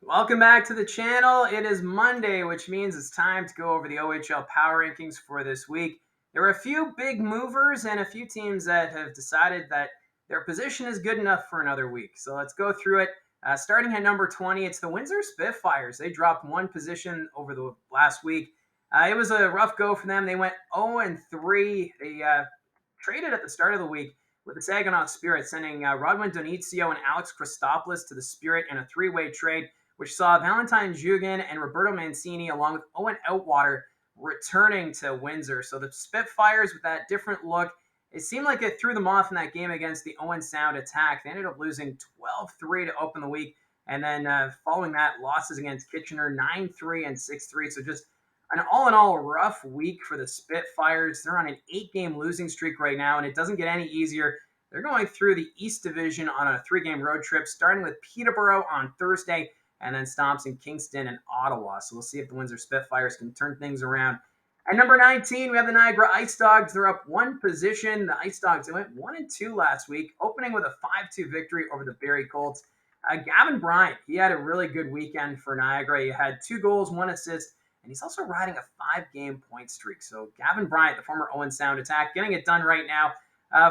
Welcome back to the channel. It is Monday, which means it's time to go over the OHL power rankings for this week. There are a few big movers and a few teams that have decided that their position is good enough for another week. So let's go through it. Starting at number 20, it's the Windsor Spitfires. They dropped one position over the last week. It was a rough go for them. They went 0-3. They traded at the start of the week with the Saginaw Spirit, sending Rodwin Donizio and Alex Christopoulos to the Spirit in a three-way trade, which saw Valentine Jugan and Roberto Mancini, along with Owen Outwater, returning to Windsor. So the Spitfires, with that different look, it seemed like it threw them off in that game against the Owen Sound attack. They ended up losing 12-3 to open the week. And then following that, losses against Kitchener, 9-3 and 6-3. So just an all-in-all rough week for the Spitfires. They're on an 8-game losing streak right now, and it doesn't get any easier. They're going through the East Division on a 3-game road trip, starting with Peterborough on Thursday, and then stops in Kingston and Ottawa. So we'll see if the Windsor Spitfires can turn things around. At number 19, we have the Niagara Ice Dogs. They're up one position. The Ice Dogs, they went 1-2 last week, opening with a 5-2 victory over the Barrie Colts. Gavin Bryant, he had a really good weekend for Niagara. He had 2 goals, 1 assist, and he's also riding a 5-game point streak. So Gavin Bryant, the former Owen Sound attack, getting it done right now.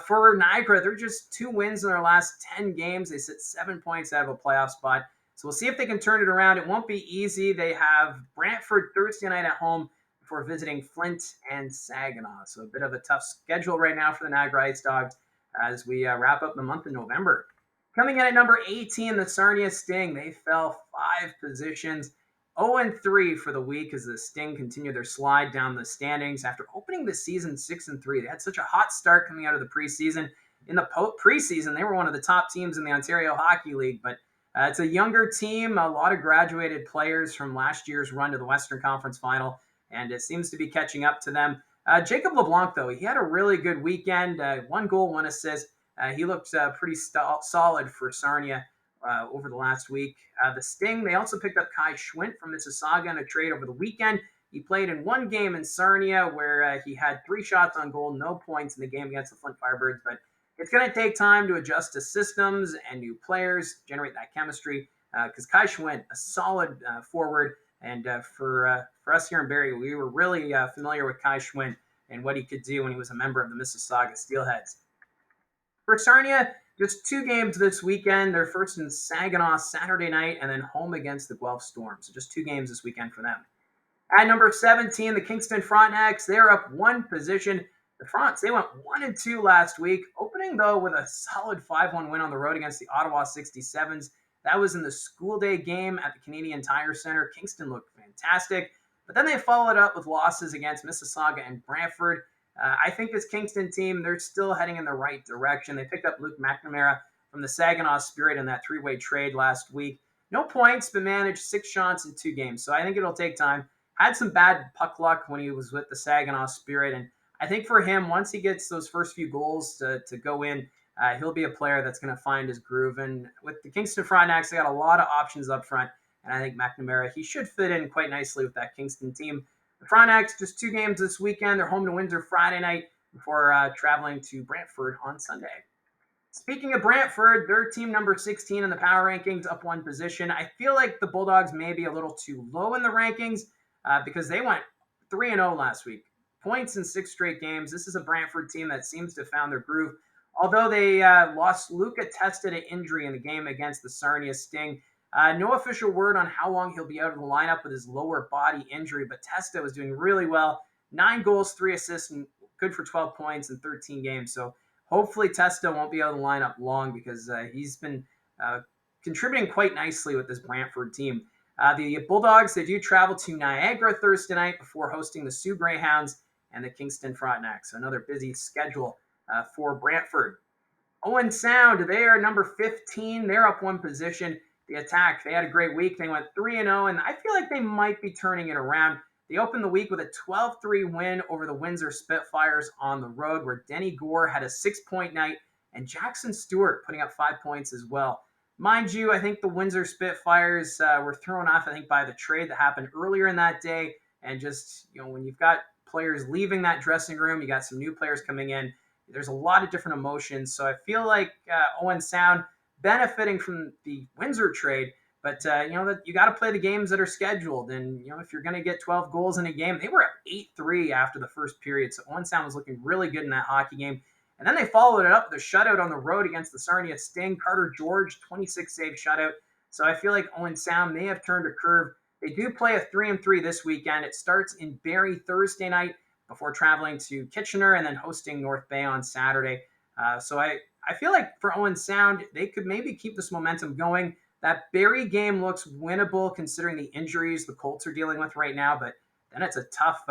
For Niagara, they're just 2 wins in their last 10 games. They sit 7 points out of a playoff spot. So we'll see if they can turn it around. It won't be easy. They have Brantford Thursday night at home before visiting Flint and Saginaw. So a bit of a tough schedule right now for the Niagara Ice Dogs as we wrap up the month of November. Coming in at number 18, the Sarnia Sting. They fell 5 positions. 0-3 for the week as the Sting continued their slide down the standings after opening the season 6-3. They had such a hot start coming out of the preseason. In the preseason, they were one of the top teams in the Ontario Hockey League, but it's a younger team, a lot of graduated players from last year's run to the Western Conference Final, and it seems to be catching up to them. Jacob LeBlanc, though, he had a really good weekend, 1 goal, 1 assist. He looked pretty solid for Sarnia over the last week. The Sting, they also picked up Kai Schwint from Mississauga in a trade over the weekend. He played in 1 game in Sarnia where he had 3 shots on goal, no points in the game against the Flint Firebirds, but it's going to take time to adjust to systems and new players, generate that chemistry, because Kai Schwint, a solid forward, and for us here in Barrie, we were really familiar with Kai Schwint and what he could do when he was a member of the Mississauga Steelheads. For Sarnia, just 2 games this weekend. They're first in Saginaw Saturday night and then home against the Guelph Storm. So just 2 games this weekend for them. At number 17, the Kingston Frontenacs. They're up 1 position. The Fronts, they went 1-2 last week, opening, though, with a solid 5-1 win on the road against the Ottawa 67s. That was in the school day game at the Canadian Tire Center. Kingston looked fantastic, but then they followed up with losses against Mississauga and Brantford. I think this Kingston team, they're still heading in the right direction. They picked up Luke McNamara from the Saginaw Spirit in that 3-way trade last week. No points, but managed 6 shots in 2 games, so I think it'll take time. Had some bad puck luck when he was with the Saginaw Spirit, and I think for him, once he gets those first few goals to go in, he'll be a player that's going to find his groove. And with the Kingston Frontenacs, they got a lot of options up front, and I think McNamara, he should fit in quite nicely with that Kingston team. The Frontenacs, just 2 games this weekend. They're home to Windsor Friday night before traveling to Brantford on Sunday. Speaking of Brantford, they're team number 16 in the power rankings, up 1 position. I feel like the Bulldogs may be a little too low in the rankings because they went 3-0 last week. Points in 6 straight games. This is a Brantford team that seems to have found their groove. Although they lost Luca Testa to injury in the game against the Sarnia Sting. No official word on how long he'll be out of the lineup with his lower body injury, but Testa was doing really well. 9 goals, 3 assists, and good for 12 points in 13 games. So hopefully Testa won't be out of the lineup long because he's been contributing quite nicely with this Brantford team. The Bulldogs, they do travel to Niagara Thursday night before hosting the Sioux Greyhounds and the Kingston Frontenacs. So another busy schedule for Brantford. Owen Sound, they are number 15. They're up 1 position. The attack, they had a great week. They went 3-0, and I feel like they might be turning it around. They opened the week with a 12-3 win over the Windsor Spitfires on the road, where Denny Gore had a 6-point night, and Jackson Stewart putting up 5 points as well. Mind you, I think the Windsor Spitfires were thrown off, by the trade that happened earlier in that day. And just, when you've got players leaving that dressing room, you got some new players coming in, there's a lot of different emotions. So I feel like Owen Sound benefiting from the Windsor trade, But that you got to play the games that are scheduled, and if you're going to get 12 goals in a game, they were up 8-3 after the first period. So Owen Sound was looking really good in that hockey game, and then they followed it up with a shutout on the road against the Sarnia Sting. Carter George, 26 save shutout. So I feel like Owen Sound may have turned a curve. They do play a 3-3 this weekend. It starts in Barrie Thursday night before traveling to Kitchener and then hosting North Bay on Saturday. So I feel like for Owen Sound, they could maybe keep this momentum going. That Barrie game looks winnable considering the injuries the Colts are dealing with right now, but then it's a tough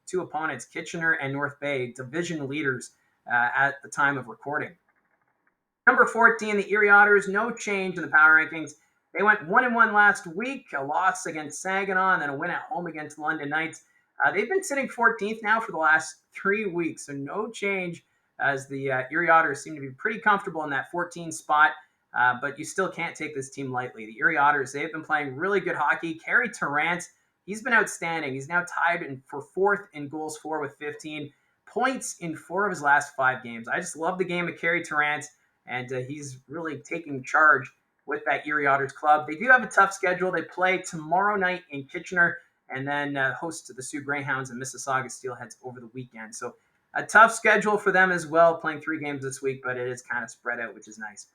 two opponents, Kitchener and North Bay, division leaders at the time of recording. Number 14, the Erie Otters, no change in the power rankings. They went 1-1 last week, a loss against Saginaw, and then a win at home against London Knights. They've been sitting 14th now for the last 3 weeks, so no change as the Erie Otters seem to be pretty comfortable in that 14 spot. But you still can't take this team lightly. The Erie Otters, they've been playing really good hockey. Kerry Tarrant, he's been outstanding. He's now tied for fourth in goals for with 15 points in 4 of his last 5 games. I just love the game of Kerry Tarrant, and he's really taking charge with that Erie Otters club. They do have a tough schedule. They play tomorrow night in Kitchener and then host the Sioux Greyhounds and Mississauga Steelheads over the weekend. So a tough schedule for them as well, playing 3 games this week, but it is kind of spread out, which is nice.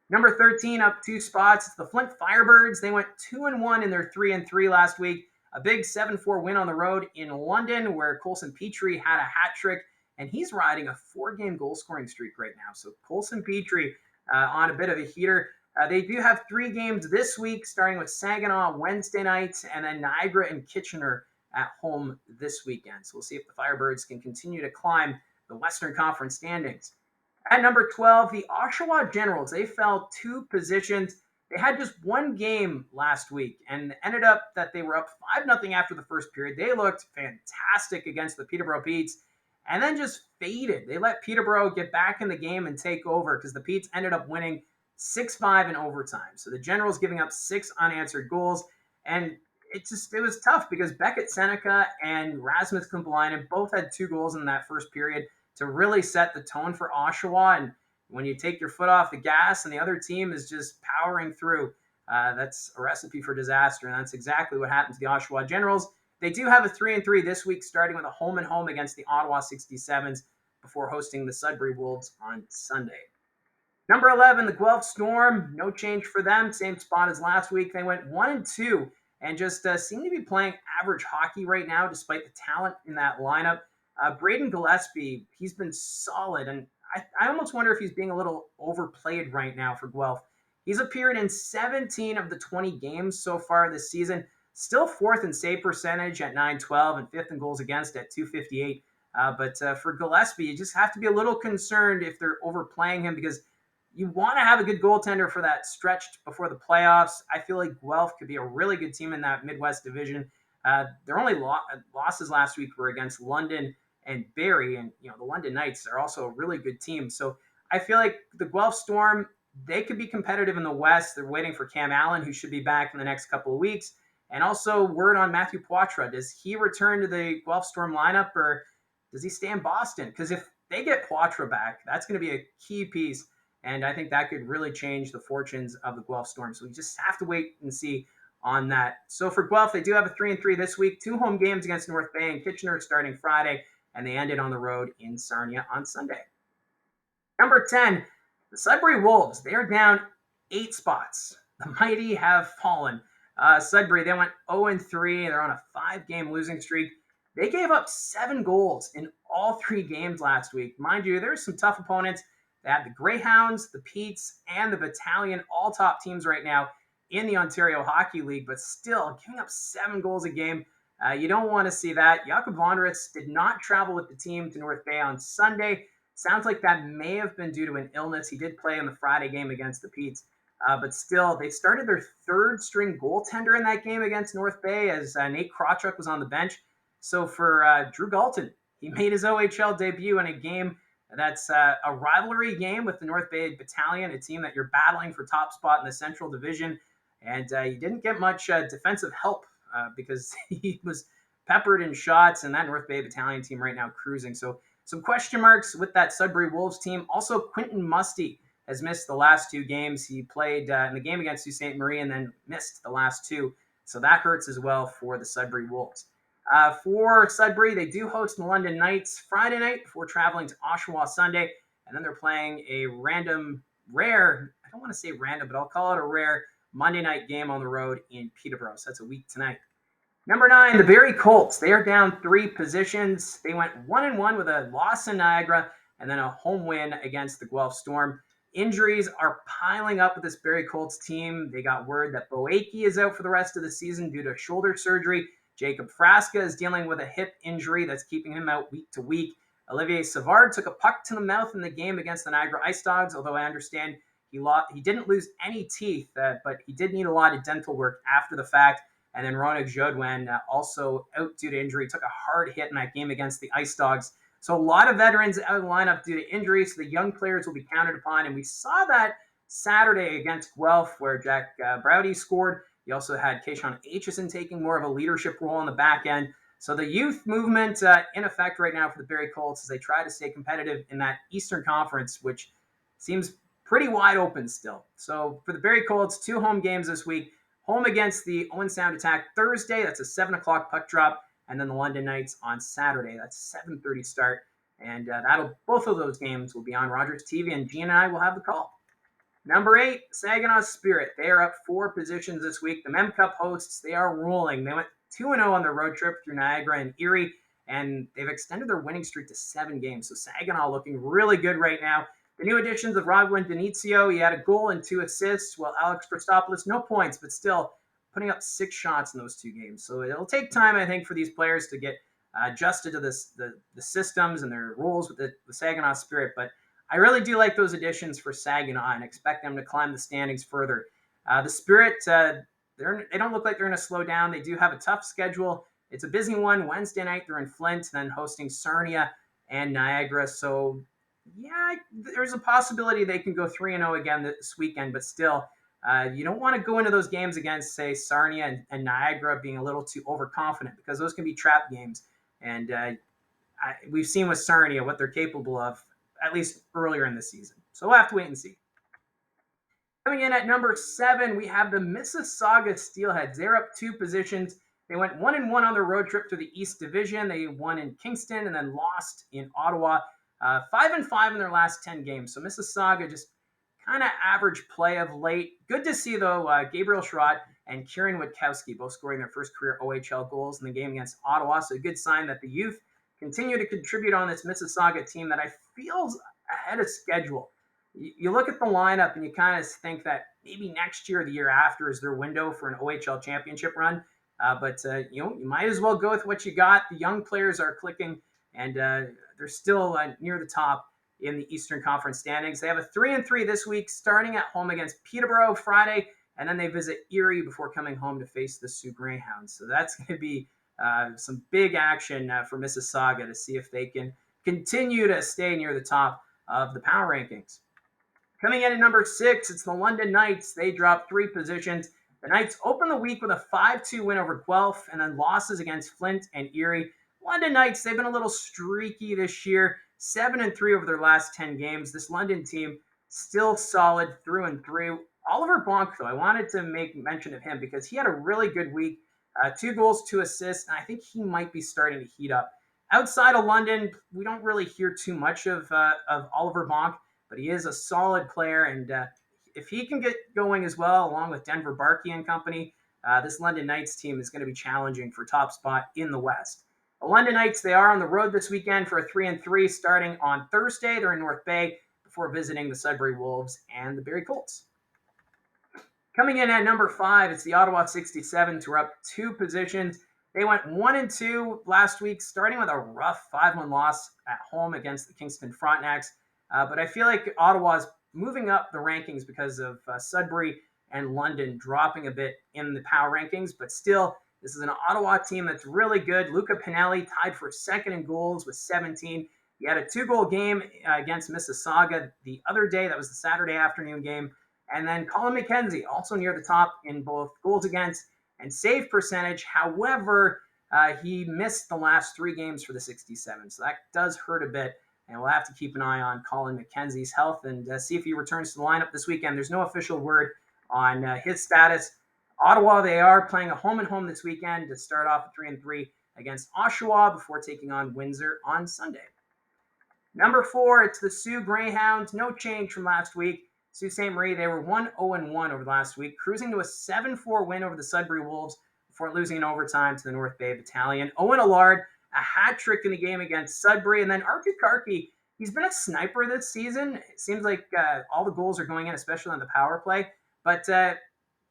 Number 13, up 2 spots. It's the Flint Firebirds. They went 2-1 in their 3-3 last week. A big 7-4 win on the road in London, where Colson Petrie had a hat trick, and he's riding a 4-game goal scoring streak right now. So Colson Petrie on a bit of a heater. They do have 3 games this week, starting with Saginaw Wednesday night, and then Niagara and Kitchener at home this weekend. So we'll see if the Firebirds can continue to climb the Western Conference standings. At number 12, the Oshawa Generals. They fell 2 positions. They had just 1 game last week and ended up that they were up 5-0 after the first period. They looked fantastic against the Peterborough Petes and then just faded. They let Peterborough get back in the game and take over because the Petes ended up winning 6-5 in overtime. So the Generals giving up 6 unanswered goals. And it was tough because Beckett Seneca and Rasmus Kumpalainen both had 2 goals in that first period to really set the tone for Oshawa. And when you take your foot off the gas and the other team is just powering through, that's a recipe for disaster. And that's exactly what happened to the Oshawa Generals. They do have a 3-3 this week, starting with a home and home against the Ottawa 67s before hosting the Sudbury Wolves on Sunday. Number 11, the Guelph Storm. No change for them. Same spot as last week. They went 1-2 and just seem to be playing average hockey right now, despite the talent in that lineup. Braden Gillespie, he's been solid, and I almost wonder if he's being a little overplayed right now for Guelph. He's appeared in 17 of the 20 games so far this season, still 4th in save percentage at .912 and 5th in goals against at .258. But for Gillespie, you just have to be a little concerned if they're overplaying him because you want to have a good goaltender for that stretch before the playoffs. I feel like Guelph could be a really good team in that Midwest division. Their only losses last week were against London and Barrie, and the London Knights are also a really good team. So I feel like the Guelph Storm, they could be competitive in the West. They're waiting for Cam Allen, who should be back in the next couple of weeks. And also word on Matthew Poitras. Does he return to the Guelph Storm lineup, or does he stay in Boston? Because if they get Poitras back, that's going to be a key piece, and I think that could really change the fortunes of the Guelph Storm. So we just have to wait and see on that. So for Guelph, they do have a 3-3 this week. 2 home games against North Bay and Kitchener starting Friday, and they ended on the road in Sarnia on Sunday. Number 10, the Sudbury Wolves. They are down 8 spots. The mighty have fallen. Sudbury, they went 0-3. They're on a 5-game losing streak. They gave up 7 goals in all 3 games last week. Mind you, there's some tough opponents. They have the Greyhounds, the Petes, and the Battalion, all top teams right now in the Ontario Hockey League, but still giving up 7 goals a game. You don't want to see that. Jakob Vonderitz did not travel with the team to North Bay on Sunday. Sounds like that may have been due to an illness. He did play in the Friday game against the Petes. But still, they started their 3rd-string goaltender in that game against North Bay as Nate Krawchuk was on the bench. So for Drew Galton, he made his OHL debut in a game that's a rivalry game with the North Bay Battalion, a team that you're battling for top spot in the Central Division. And he didn't get much defensive help because he was peppered in shots, and that North Bay Battalion team right now cruising. So some question marks with that Sudbury Wolves team. Also, Quentin Musty has missed the last two games. He played in the game against Sault Ste. Marie and then missed the last two. So that hurts as well for the Sudbury Wolves. For Sudbury, they do host the London Knights Friday night before traveling to Oshawa Sunday. And then they're playing a rare, I don't want to say random, but I'll call it a rare Monday night game on the road in Peterborough. So that's a week tonight. Number 9, the Barrie Colts. They are down 3 positions. They went 1-1 with a loss in Niagara and then a home win against the Guelph Storm. Injuries are piling up with this Barrie Colts team. They got word that Bo Akey is out for the rest of the season due to shoulder surgery. Jacob Frasca is dealing with a hip injury that's keeping him out week to week. Olivier Savard took a puck to the mouth in the game against the Niagara Ice Dogs, although I understand he didn't lose any teeth, but he did need a lot of dental work after the fact. And then Ronak Jodwen, also out due to injury, took a hard hit in that game against the Ice Dogs. So a lot of veterans out of the lineup due to injury, so the young players will be counted upon. And we saw that Saturday against Guelph where Jack Browdy scored. You also had Keishon Aitchison taking more of a leadership role on the back end. So the youth movement in effect right now for the Barrie Colts as they try to stay competitive in that Eastern Conference, which seems pretty wide open still. So for the Barrie Colts, 2 home games this week. Home against the Owen Sound Attack Thursday. That's a 7 o'clock puck drop. And then the London Knights on Saturday. That's 7:30 start. And both of those games will be on Rogers TV, and Gene and I will have the call. Number 8, Saginaw Spirit. They are up 4 positions this week. The Mem Cup hosts, they are rolling. They went 2-0 on their road trip through Niagara and Erie, and they've extended their winning streak to 7 games. So Saginaw looking really good right now. The new additions of Ragwin Denizio, he had a goal and 2 assists, while Alex Christopoulos, no points, but still putting up 6 shots in those 2 games. So it'll take time, I think, for these players to get adjusted to the systems and their rules with the Saginaw Spirit. But I really do like those additions for Saginaw and expect them to climb the standings further. The Spirit, they don't look like they're going to slow down. They do have a tough schedule. It's a busy one. Wednesday night, they're in Flint, then hosting Sarnia and Niagara. So yeah, there's a possibility they can go 3-0 again this weekend, but still, you don't want to go into those games against, say, Sarnia and Niagara being a little too overconfident because those can be trap games. And we've seen with Sarnia what they're capable of, at least earlier in the season. So we'll have to wait and see. Coming in at number 7, we have the Mississauga Steelheads. They're up 2 positions. They went 1-1 on their road trip to the East Division. They won in Kingston and then lost in Ottawa. 5-5 in their last 10 games. So Mississauga just kind of average play of late. Good to see, though, Gabriel Schrott and Kieran Witkowski both scoring their first career OHL goals in the game against Ottawa. So a good sign that the youth continue to contribute on this Mississauga team that I feel's ahead of schedule. You look at the lineup and you kind of think that maybe next year or the year after is their window for an OHL championship run. But you might as well go with what you got. The young players are clicking, and they're still near the top in the Eastern Conference standings. They have a 3-3 this week, starting at home against Peterborough Friday, and then they visit Erie before coming home to face the Sioux Greyhounds. So that's going to be some big action for Mississauga to see if they can continue to stay near the top of the power rankings. Coming in at number 6, it's the London Knights. They dropped 3 positions. The Knights opened the week with a 5-2 win over Guelph and then losses against Flint and Erie. London Knights, they've been a little streaky this year, 7-3 over their last 10 games. This London team still solid through and through. Oliver Bonk, though, I wanted to make mention of him because he had a really good week. 2 goals, 2 assists, and I think he might be starting to heat up. Outside of London, we don't really hear too much of Oliver Bonk, but he is a solid player, and if he can get going as well, along with Denver Barkey and company, this London Knights team is going to be challenging for top spot in the West. The London Knights, they are on the road this weekend for a 3-3 starting on Thursday. They're in North Bay before visiting the Sudbury Wolves and the Barrie Colts. Coming in at number 5, it's the Ottawa 67s, who are up 2 positions. They went 1-2 last week, starting with a rough 5-1 loss at home against the Kingston Frontenacs. But I feel like Ottawa's moving up the rankings because of Sudbury and London dropping a bit in the power rankings. But still, this is an Ottawa team that's really good. Luca Pinelli tied for second in goals with 17. He had a 2-goal game against Mississauga the other day. That was the Saturday afternoon game. And then Colin McKenzie, also near the top in both goals against and save percentage. However, he missed the last 3 games for the 67. So that does hurt a bit And we'll have to keep an eye on Colin McKenzie's health and see if he returns to the lineup this weekend. There's no official word on his status. Ottawa, they are playing a home and home this weekend to start off at 3-3 against Oshawa before taking on Windsor on Sunday. Number 4, it's the Sioux Greyhounds. No change from last week. Sault Ste. Marie, they were 1-0-1 over the last week, cruising to a 7-4 win over the Sudbury Wolves before losing in overtime to the North Bay Battalion. Owen Allard, a hat trick in the game against Sudbury. And then Archie Karki, he's been a sniper this season. It seems like all the goals are going in, especially on the power play. But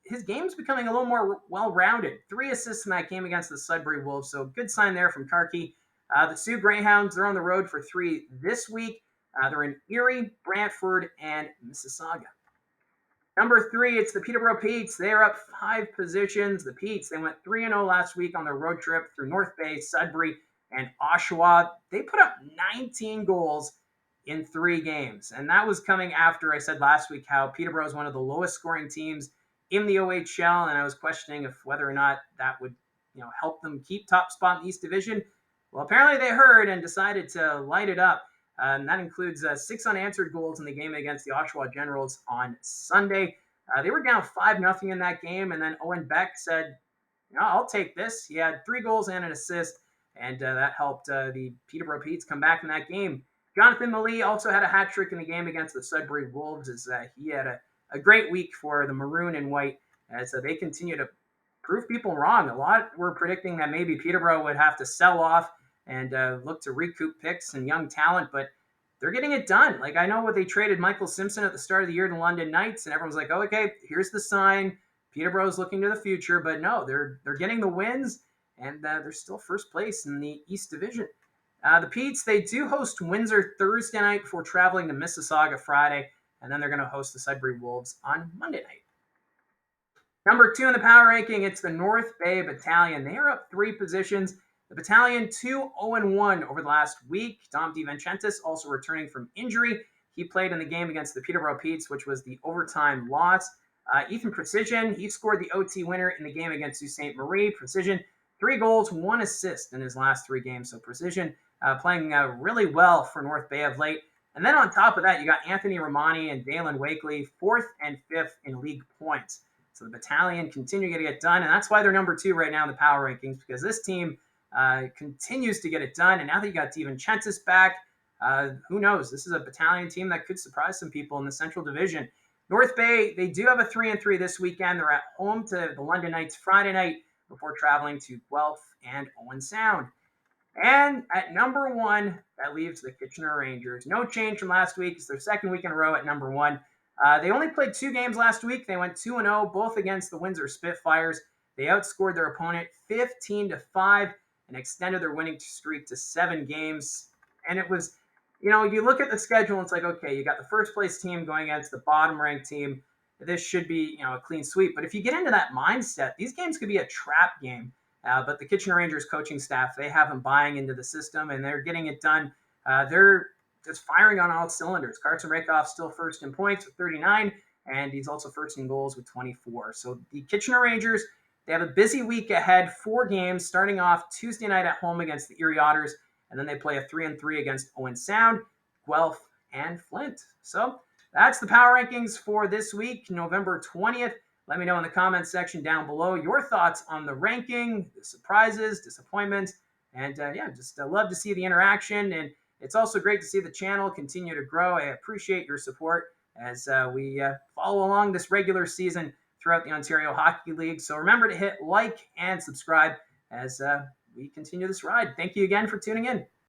his game's becoming a little more well-rounded. 3 assists in that game against the Sudbury Wolves, so good sign there from Karki. The Sioux Greyhounds, they're on the road for 3 this week. They're in Erie, Brantford, and Mississauga. Number 3, it's the Peterborough Petes. They're up 5 positions. The Petes, they went 3-0 last week on their road trip through North Bay, Sudbury, and Oshawa. They put up 19 goals in 3 games. And that was coming after I said last week how Peterborough is one of the lowest scoring teams in the OHL, and I was questioning if whether or not that would help them keep top spot in the East Division. Well, apparently they heard and decided to light it up. And that includes 6 unanswered goals in the game against the Oshawa Generals on Sunday. They were down 5-0 in that game, and then Owen Beck said, I'll take this. He had 3 goals and an assist, and that helped the Peterborough Petes come back in that game. Jonathan Malee also had a hat trick in the game against the Sudbury Wolves, as he had a great week for the Maroon and White, as they continue to prove people wrong. A lot were predicting that maybe Peterborough would have to sell off and look to recoup picks and young talent, but they're getting it done. Like, I know what they traded Michael Simpson at the start of the year to London Knights, and everyone's like, oh, okay, here's the sign. Peterborough's looking to the future, but no, they're getting the wins, and they're still first place in the East Division. The Petes, they do host Windsor Thursday night before traveling to Mississauga Friday, and then they're going to host the Sudbury Wolves on Monday night. Number 2 in the power ranking, it's the North Bay Battalion. They are up 3 positions. The Battalion 2-0-1 over the last week. Dom DiVincentis also returning from injury. He played in the game against the Peterborough Petes, which was the overtime loss. Ethan Precision, he scored the OT winner in the game against Sault Ste. Marie. Precision, 3 goals, 1 assist in his last 3 games. So Precision playing really well for North Bay of late. And then on top of that, you got Anthony Romani and Dalen Wakely, 4th and 5th in league points. So the Battalion continue to get it done, and that's why they're number 2 right now in the power rankings, because this team continues to get it done. And now that you got DiVincentis back, who knows? This is a Battalion team that could surprise some people in the Central Division. North Bay, they do have a 3-3 this weekend. They're at home to the London Knights Friday night before traveling to Guelph and Owen Sound. And at number 1, that leaves the Kitchener Rangers. No change from last week. It's their second week in a row at number 1. They only played 2 games last week. They went 2-0, both against the Windsor Spitfires. They outscored their opponent 15-5 and extended their winning streak to 7 games. And it was, you look at the schedule and it's like, okay, you got the first place team going against the bottom ranked team. This should be, a clean sweep. But if you get into that mindset, these games could be a trap game. But the Kitchener Rangers coaching staff, they have them buying into the system and they're getting it done. They're just firing on all cylinders. Carson Rakoff still first in points with 39, and he's also first in goals with 24. So the Kitchener Rangers, they have a busy week ahead, 4 games, starting off Tuesday night at home against the Erie Otters, and then they play a 3-3 against Owen Sound, Guelph, and Flint. So that's the power rankings for this week, November 20th. Let me know in the comments section down below your thoughts on the ranking, the surprises, disappointments, and just love to see the interaction. And it's also great to see the channel continue to grow. I appreciate your support as we follow along this regular season throughout the Ontario Hockey League. So remember to hit like and subscribe as we continue this ride. Thank you again for tuning in.